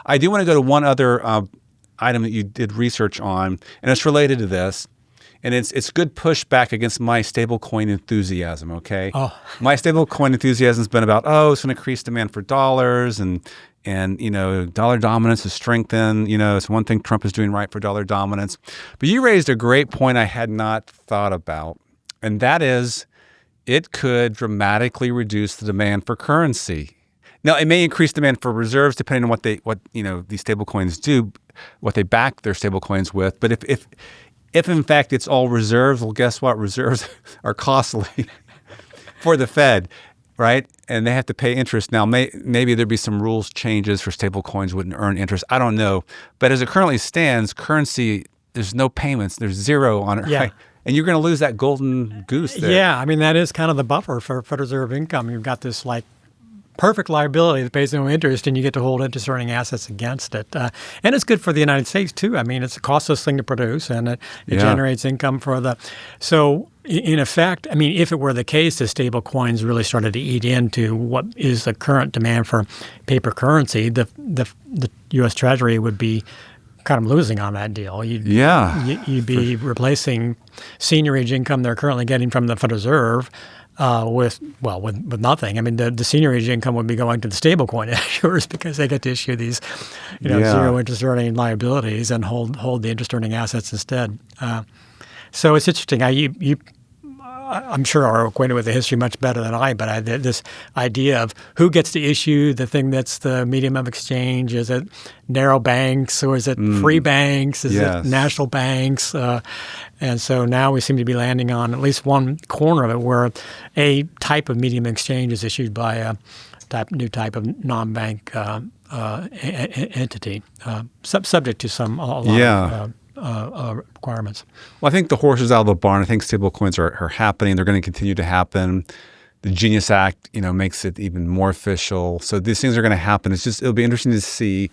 I do want to go to one other item that you did research on, and it's related to this. And it's good pushback against my stablecoin enthusiasm, okay? Oh. My stablecoin enthusiasm has been about, it's going to increase demand for dollars and dollar dominance is strengthened. It's one thing Trump is doing right for dollar dominance. But you raised a great point I had not thought about, and that is it could dramatically reduce the demand for currency. Now, it may increase demand for reserves depending on what these stablecoins do, what they back their stablecoins with. But if in fact it's all reserves, well, guess what? Reserves are costly for the Fed, right? And they have to pay interest. Now, maybe there'd be some rules changes for stablecoins wouldn't earn interest. I don't know. But as it currently stands, currency, there's no payments. There's zero on it, right? And you're going to lose that golden goose there. Yeah, I mean, that is kind of the buffer for Federal Reserve income. You've got this perfect liability that pays no interest, and you get to hold interest-earning assets against it. And it's good for the United States, too. I mean, it's a costless thing to produce, and it generates income for the... So, in effect, I mean, if it were the case that stable coins really started to eat into what is the current demand for paper currency, the U.S. Treasury would be kind of losing on that deal. You'd be replacing seniorage income they're currently getting from the Federal Reserve with nothing. I mean, the seniorage income would be going to the stablecoin issuers because they get to issue these, zero interest earning liabilities and hold the interest earning assets instead. So it's interesting. I'm sure are acquainted with the history much better than I, but this idea of who gets to issue the thing that's the medium of exchange. Is it narrow banks or is it free banks? Is it national banks? And so now we seem to be landing on at least one corner of it where a type of medium exchange is issued by a new type of non-bank entity, subject to some requirements. Well, I think the horse is out of the barn. I think stablecoins are happening. They're going to continue to happen. The Genius Act, makes it even more official. So these things are going to happen. It'll be interesting to see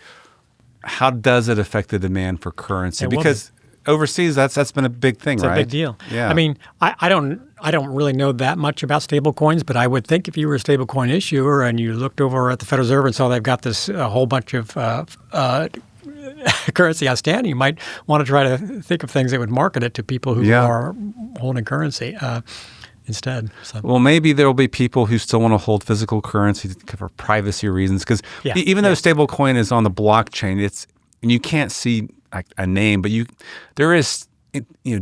how does it affect the demand for currency because overseas that's been a big thing, right? It's a big deal. Yeah. I mean, I don't really know that much about stablecoins, but I would think if you were a stablecoin issuer and you looked over at the Federal Reserve and saw they've got this whole bunch of currency outstanding, you might want to try to think of things that would market it to people who are holding currency instead. So. Well, maybe there will be people who still want to hold physical currency for privacy reasons because even though stablecoin is on the blockchain, and you can't see a name, but there is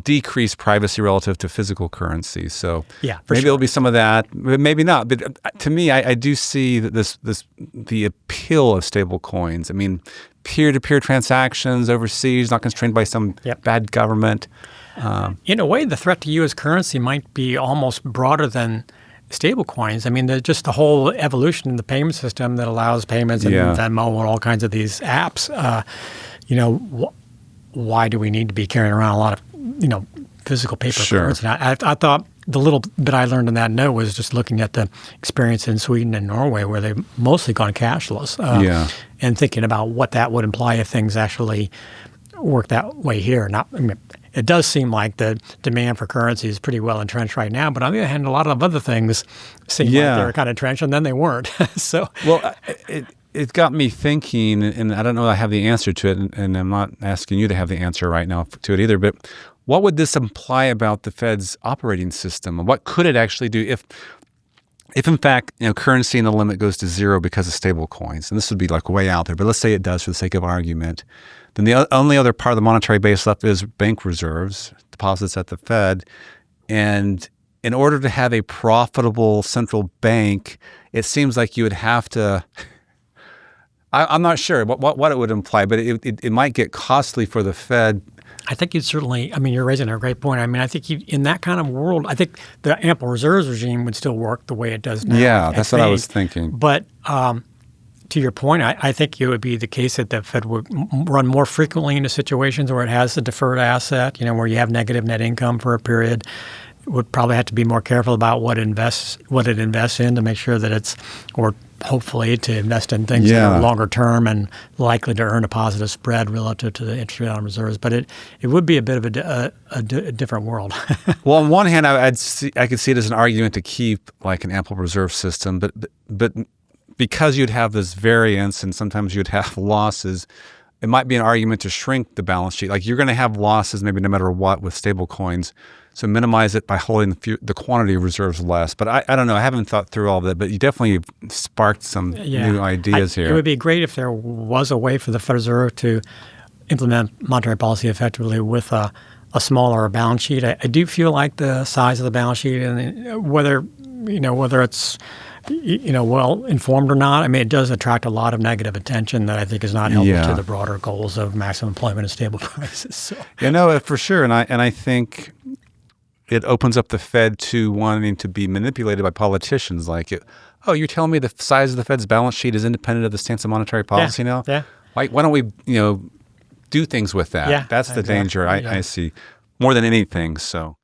decreased privacy relative to physical currency. So maybe there'll be some of that, but maybe not. But to me, I do see that the appeal of stable coins. I mean, peer-to-peer transactions overseas, not constrained by some bad government. In a way, the threat to U.S. currency might be almost broader than stable coins. I mean, just the whole evolution in the payment system that allows payments and Venmo and all kinds of these apps. Why do we need to be carrying around a lot of, physical paper currency? I thought the little bit I learned in that note was just looking at the experience in Sweden and Norway where they've mostly gone cashless and thinking about what that would imply if things actually work that way here. It does seem like the demand for currency is pretty well entrenched right now, but on the other hand, a lot of other things seem like they were kind of entrenched and then they weren't. It got me thinking, and I don't know I have the answer to it, and I'm not asking you to have the answer right now to it either, but what would this imply about the Fed's operating system? And what could it actually do if in fact, currency in the limit goes to zero because of stable coins, and this would be way out there, but let's say it does for the sake of argument, then the only other part of the monetary base left is bank reserves, deposits at the Fed, and in order to have a profitable central bank, it seems like you would have to... I'm not sure what it would imply, but it might get costly for the Fed. I think you'd certainly, you're raising a great point. I think in that kind of world, I think the ample reserves regime would still work the way it does now. Yeah, that's what I was thinking. But to your point, I think it would be the case that the Fed would run more frequently into situations where it has a deferred asset, where you have negative net income for a period. It would probably have to be more careful about what it invests in to make sure that it's, or hopefully to invest in things that are longer term and likely to earn a positive spread relative to the interest rate on reserves. But it would be a bit of a different world. Well, on one hand, I could see it as an argument to keep an ample reserve system, but because you'd have this variance and sometimes you'd have losses, it might be an argument to shrink the balance sheet. Like you're going to have losses maybe no matter what with stable coins. So minimize it by holding the quantity of reserves less. But I don't know. I haven't thought through all of that. But you definitely sparked some new ideas here. It would be great if there was a way for the Federal Reserve to implement monetary policy effectively with a smaller balance sheet. I do feel like the size of the balance sheet and whether it's well informed or not. I mean, it does attract a lot of negative attention that I think is not helpful to the broader goals of maximum employment and stable prices. So. Yeah, no, for sure. And I think it opens up the Fed to wanting to be manipulated by politicians. Like, you're telling me the size of the Fed's balance sheet is independent of the stance of monetary policy now? Yeah. Why don't we, do things with that? Yeah, That's the danger I see more than anything. So.